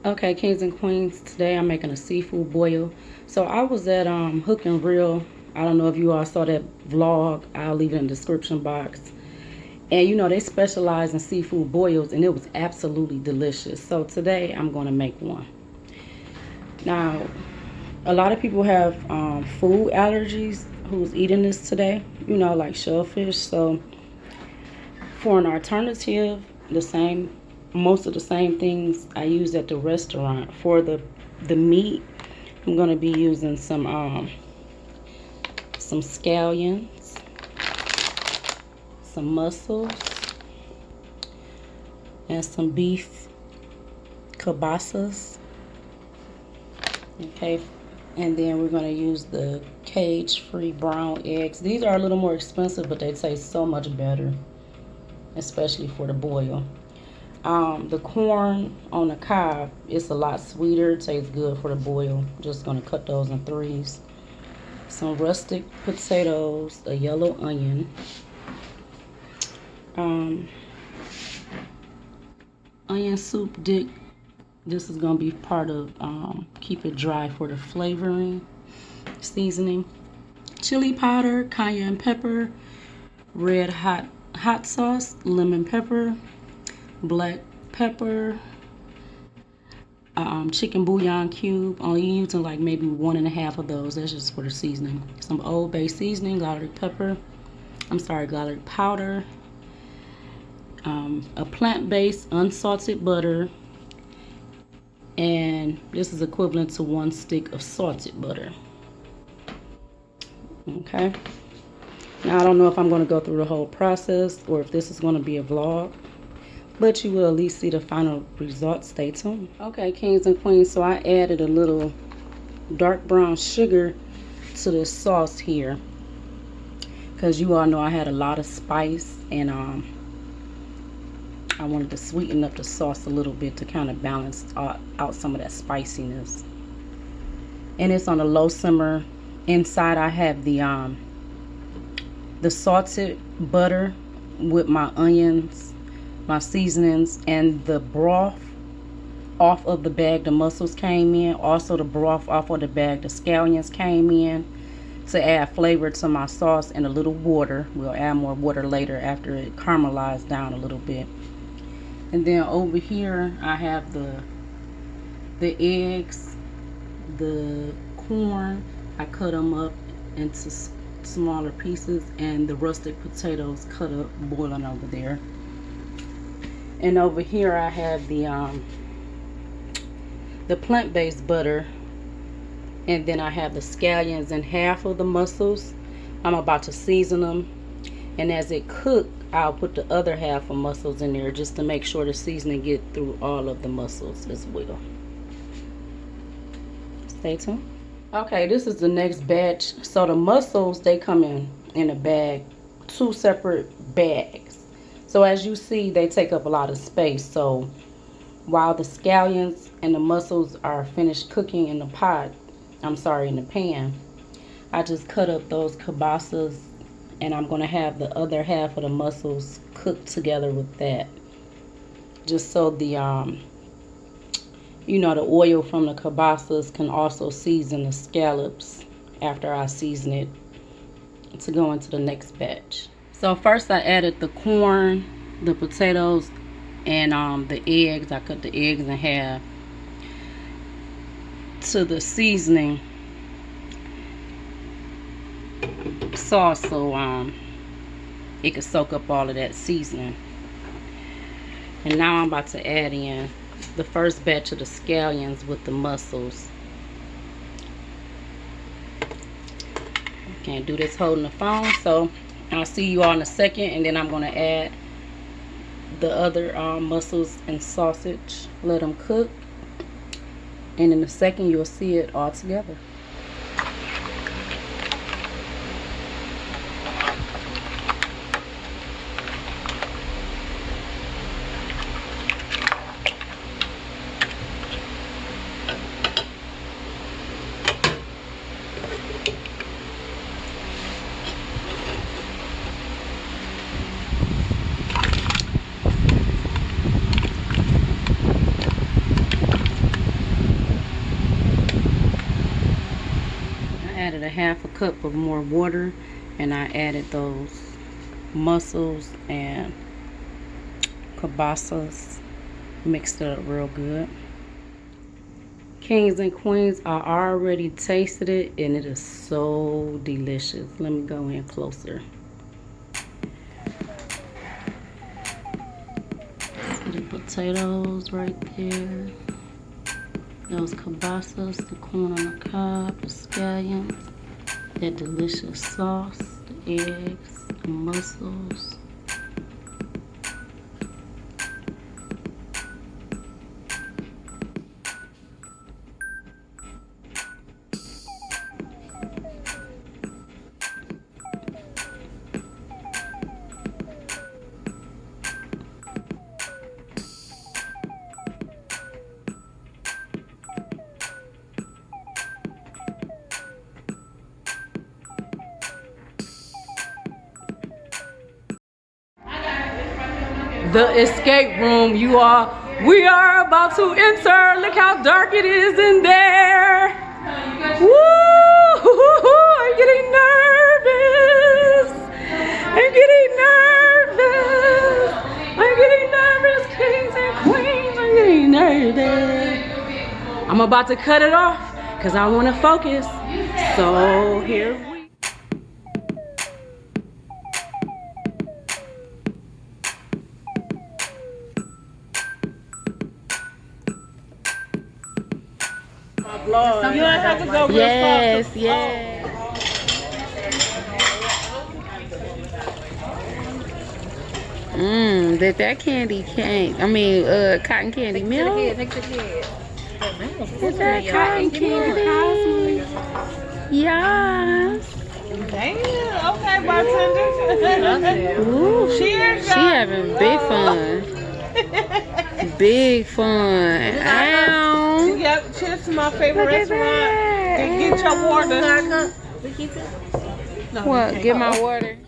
Okay, kings and queens, today I'm making a seafood boil. So I was at Hook and Reel. I don't know if you all saw that vlog. I'll leave it in the description box. And you know, they specialize in seafood boils, and it was absolutely delicious. So today I'm going to make one. Now, a lot of people have food allergies who's eating this today, you know, like shellfish. So for an alternative, most of the same things I use at the restaurant. For the meat, I'm gonna be using some scallions, some mussels, and some beef kielbasas. Okay, and then we're gonna use the cage-free brown eggs. These are a little more expensive, but they taste so much better, especially for the boil. The corn on the cob is a lot sweeter. It tastes good for the boil. Just gonna cut those in threes. Some rustic potatoes, a yellow onion, onion soup dip. This is gonna be part of keep it dry for the flavoring, seasoning. Chili powder, cayenne pepper, red hot sauce, lemon pepper, black pepper, chicken bouillon cube. Only using like maybe 1.5 of those. That's just for the seasoning. Some Old Bay seasoning, garlic powder, a plant-based unsalted butter, and this is equivalent to 1 stick of salted butter. Okay. Now I don't know if I'm going to go through the whole process or if this is going to be a vlog, but you will at least see the final result. Stay tuned. Okay, kings and queens, so I added a little dark brown sugar to this sauce here because you all know I had a lot of spice, and I wanted to sweeten up the sauce a little bit to kind of balance out some of that spiciness. And it's on a low simmer. Inside I have the salted butter with my onions, my seasonings, and the broth off of the bag the mussels came in. Also the broth off of the bag the scallions came in, to add flavor to my sauce, and a little water. We'll add more water later after it caramelized down a little bit. And then over here I have the eggs, the corn. I cut them up into smaller pieces, and the rustic potatoes cut up, boiling over there. And over here I have the plant-based butter, and then I have the scallions and half of the mussels. I'm about to season them, and as it cooks, I'll put the other half of mussels in there just to make sure the seasoning get through all of the mussels as well. Stay tuned. Okay, this is the next batch. So the mussels, they come in a bag, 2 separate bags. So as you see, they take up a lot of space. So while the scallions and the mussels are finished cooking in the in the pan, I just cut up those kielbasas, and I'm gonna have the other half of the mussels cooked together with that, just so the you know, the oil from the kielbasas can also season the scallops after I season it to go into the next batch. So first I added the corn, the potatoes, and the eggs. I cut the eggs in half to the seasoning sauce, so it could soak up all of that seasoning. And now I'm about to add in the first batch of the scallions with the mussels. Can't do this holding the phone, so I'll see you all in a second, and then I'm going to add the other mussels and sausage. Let them cook, and in a second you'll see it all together. a half a cup of more water, and I added those mussels and kielbasas, mixed it up real good. Kings and queens, I already tasted it and it is so delicious. Let me go in closer. The potatoes right there, those kielbasas, the corn on the cob, the scallions, that delicious sauce, the eggs, the mussels. The escape room, we are about to enter. Look how dark it is in there. Woo! I'm getting nervous. I'm getting nervous, kings and queens. I'm getting nervous. I'm about to cut it off because I want to focus. So here we You don't have to go real yes, fast. yes. That candy cane. I mean, cotton candy milk. Is that cotton candy? Yes. Damn. Okay, bartender. Ooh, Cheers, she having big fun. Big fun. Ow. Yep, cheers to my favorite restaurant. Get your water. What? Get my water.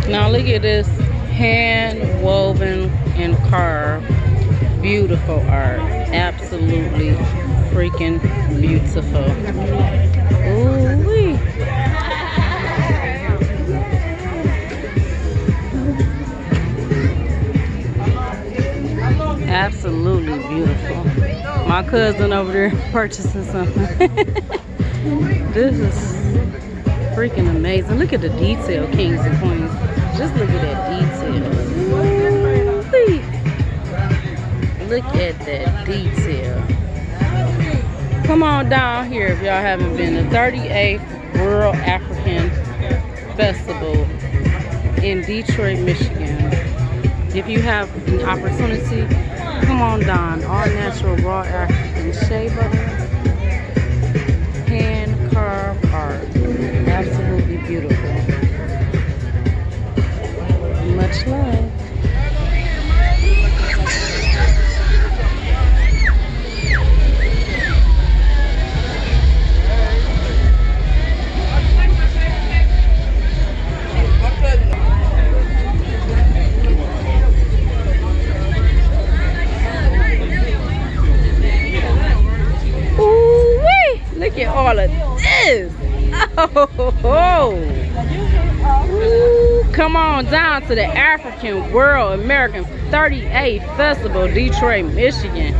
Now look at this hand woven and carved beautiful art. Absolutely freaking beautiful. Ooh-wee. Absolutely beautiful. My cousin over there purchasing something. This is freaking amazing. Look at the detail, kings and queens. Just look at that detail. Woo-wee. Look at that detail. Come on down here if y'all haven't been. The 38th World African Festival in Detroit, Michigan. If you have an opportunity, come on down. All natural raw African shea butter, hand carved art. Absolutely beautiful. Much love. all of this. Oh. Ooh, come on down to the African World American 38th Festival, Detroit, Michigan.